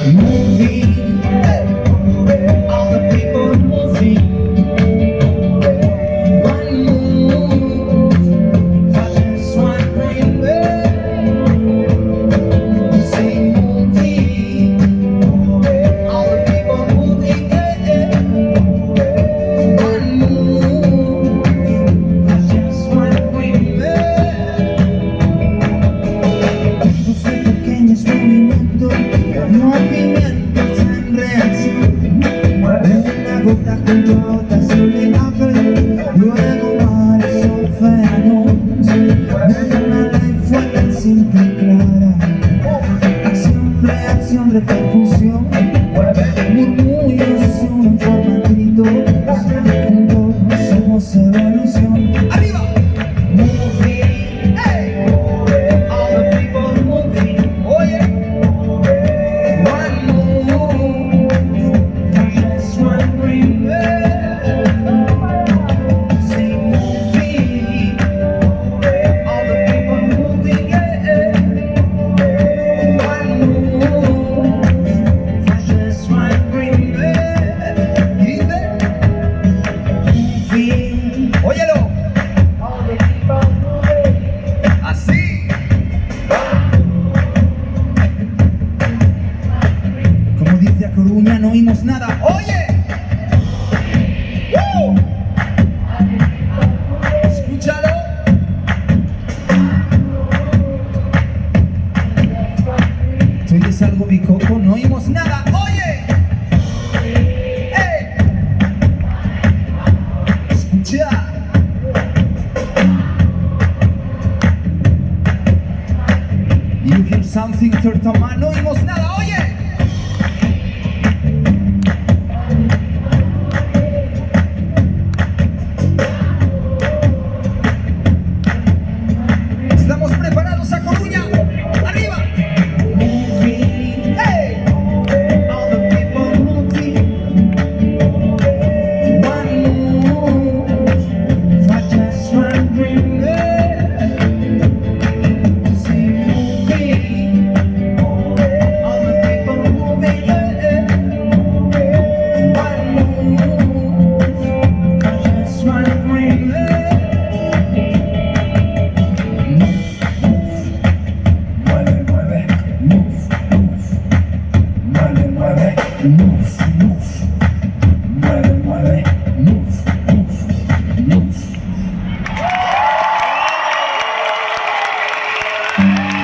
Moving, all the people moving. One move, just one breath. Say moving, all the people moving. One move, just one breath. Esos pequeños movimientos, movimientos en reacción. Una gota con gota sobre la piel, luego mares océanos. Una ley fue tan simple y clara. Acción, reacción, repercusión. Murmullos unen forma grito. Juntos somos evolución. ¡Arriba! Moving, hey. All the people moving. Oye. One move, just one breath. Say moving, all the people moving. One move, just one breath. Dice, moving. Óyelo. All the people moving. Así. Como dice A Coruña, no oímos nada. ¡Oye! ¡Woo! Escúchalo. Tú oyes algo, mi coco, no oímos nada. ¡Oye! ¡Ey! Escucha. You hear something, Tortoma, no oímos nada. ¡Oye! Estamos preparados, A Coruña. Arriba. Moving, hey. All the people moving. One move, for just one breath. Say moving, all the people moving. One move, for just one breath. Mueve, mueve, move, move. Mueve, mueve, move, move.